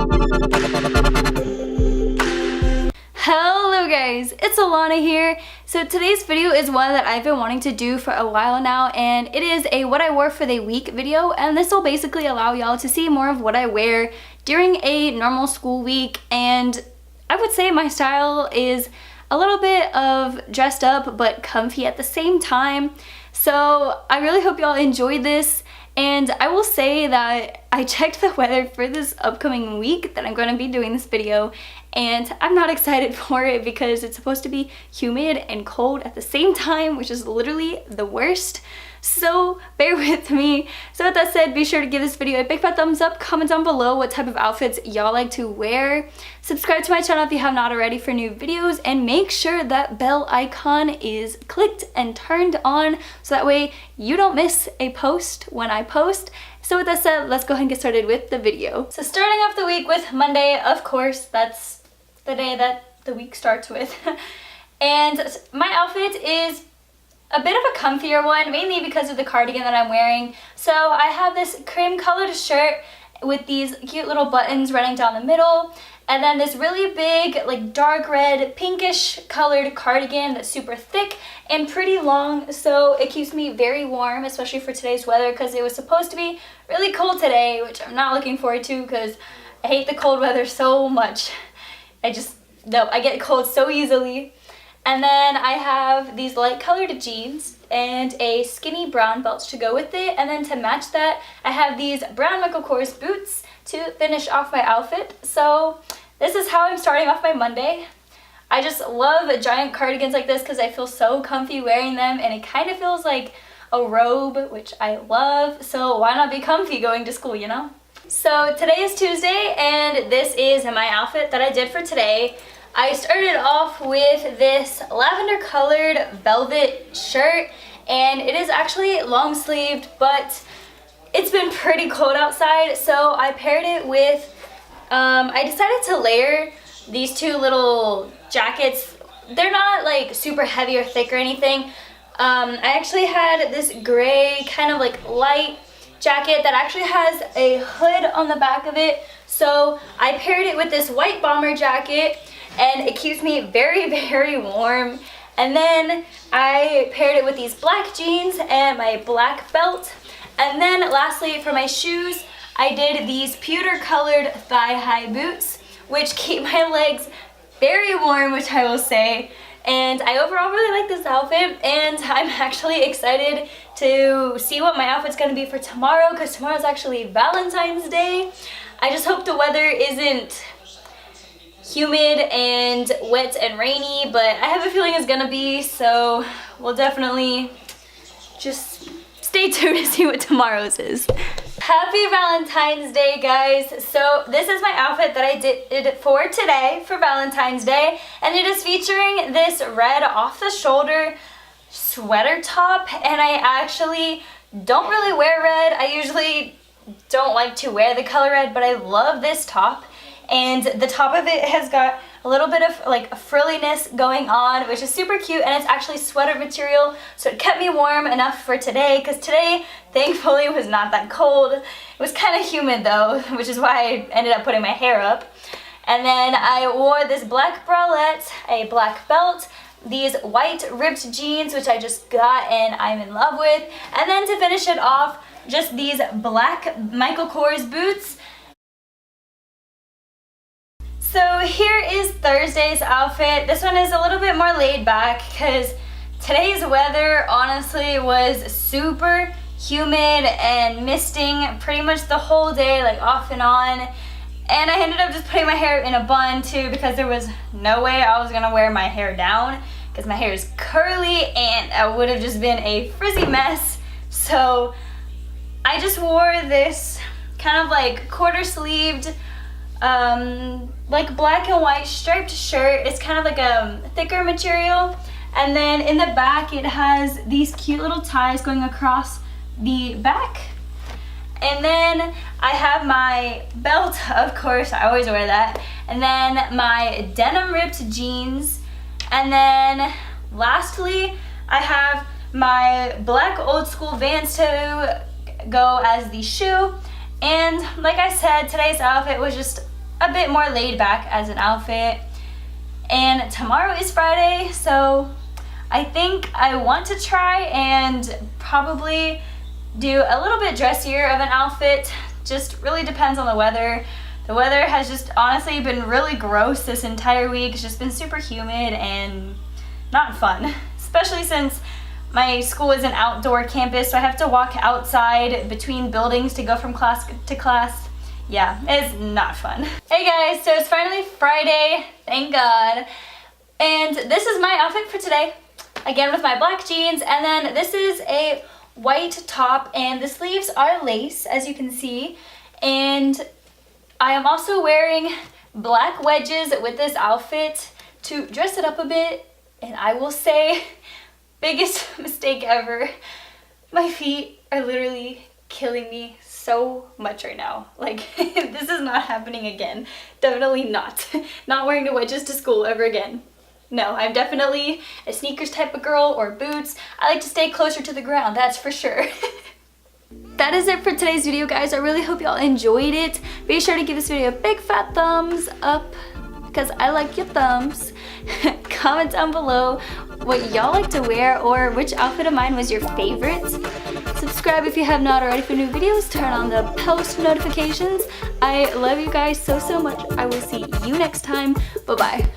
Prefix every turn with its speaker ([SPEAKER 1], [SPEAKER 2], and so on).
[SPEAKER 1] Hello guys, it's Allanna here. So today's video is one that I've been wanting to do for a while now, and it is a what I wore for the week video, and this will basically allow y'all to see more of what I wear during a normal school week. And I would say my style is a little bit of dressed up but comfy at the same time. So I really hope y'all enjoyed this. And I will say that I checked the weather for this upcoming week that I'm going to be doing this video, and I'm not excited for it because it's supposed to be humid and cold at the same time, which is literally the worst. So bear with me. So with that said, be sure to give this video a big fat thumbs up, comment down below what type of outfits y'all like to wear, subscribe to my channel if you have not already for new videos, and make sure that bell icon is clicked and turned on so that way you don't miss a post when I post. So with that said, let's go ahead and get started with the video. So starting off the week with Monday, of course, that's the day that the week starts with. And my outfit is a bit of a comfier one, mainly because of the cardigan that I'm wearing. So I have this cream colored shirt with these cute little buttons running down the middle, and then this really big, like dark red, pinkish colored cardigan that's super thick and pretty long, so it keeps me very warm, especially for today's weather, because it was supposed to be really cold today, which I'm not looking forward to because I hate the cold weather so much. I get cold so easily. And then I have these light colored jeans and a skinny brown belt to go with it. And then to match that, I have these brown Michael Kors boots to finish off my outfit. So this is how I'm starting off my Monday. I just love giant cardigans like this because I feel so comfy wearing them, and it kind of feels like a robe, which I love. So why not be comfy going to school, you know? So today is Tuesday, and this is my outfit that I did for today. I started off with this lavender colored velvet shirt, and it is actually long sleeved, but it's been pretty cold outside, so I paired it with, I decided to layer these two little jackets. They're not like super heavy or thick or anything. I actually had this gray kind of like light jacket that actually has a hood on the back of it, so I paired it with this white bomber jacket, and it keeps me very, very warm. And then I paired it with these black jeans and my black belt. And then lastly, for my shoes, I did these pewter colored thigh-high boots, which keep my legs very warm, which I will say. And I overall really like this outfit, and I'm actually excited to see what my outfit's gonna be for tomorrow, because tomorrow's actually Valentine's Day. I just hope the weather isn't humid and wet and rainy, but I have a feeling it's gonna be, so we'll definitely just stay tuned to see what tomorrow's is. Happy Valentine's Day, guys. So this is my outfit that I did for today for Valentine's Day, and it is featuring this red off-the-shoulder sweater top, and I actually don't really wear red. I usually don't like to wear the color red, but I love this top. And the top of it has got a little bit of like a frilliness going on, which is super cute, and it's actually sweater material, so it kept me warm enough for today, because today thankfully was not that cold. It was kind of humid though, which is why I ended up putting my hair up. And then I wore this black bralette, a black belt, these white ripped jeans, which I just got and I'm in love with, and then to finish it off, just these black Michael Kors boots. So here is Thursday's outfit. This one is a little bit more laid back because today's weather honestly was super humid and misting pretty much the whole day, like off and on. And I ended up just putting my hair in a bun too, because there was no way I was gonna wear my hair down because my hair is curly and I would have just been a frizzy mess. So I just wore this kind of like quarter sleeved like black and white striped shirt. It's kind of like a thicker material, and then in the back it has these cute little ties going across the back. And then I have my belt, of course, I always wear that, and then my denim ripped jeans, and then lastly I have my black old school Vans to go as the shoe. And like I said, today's outfit was just a bit more laid back as an outfit. And tomorrow is Friday, so I think I want to try and probably do a little bit dressier of an outfit. Just really depends on the weather. The weather has just honestly been really gross this entire week. It's just been super humid and not fun, especially since my school is an outdoor campus, so I have to walk outside between buildings to go from class to class. Yeah, it's not fun. Hey guys, so it's finally Friday, thank God. And this is my outfit for today. Again, with my black jeans, and then this is a white top, and the sleeves are lace, as you can see. And I am also wearing black wedges with this outfit to dress it up a bit. And I will say, biggest mistake ever. My feet are literally killing me so much right now. Like, this is not happening again. Definitely not. Not wearing the wedges to school ever again. No, I'm definitely a sneakers type of girl, or boots. I like to stay closer to the ground, that's for sure. That is it for today's video, guys. I really hope y'all enjoyed it. Be sure to give this video a big fat thumbs up, because I like your thumbs. Comment down below what y'all like to wear, or which outfit of mine was your favorite. Subscribe if you have not already for new videos. Turn on the post notifications. I love you guys so much. I will see you next time. Bye bye.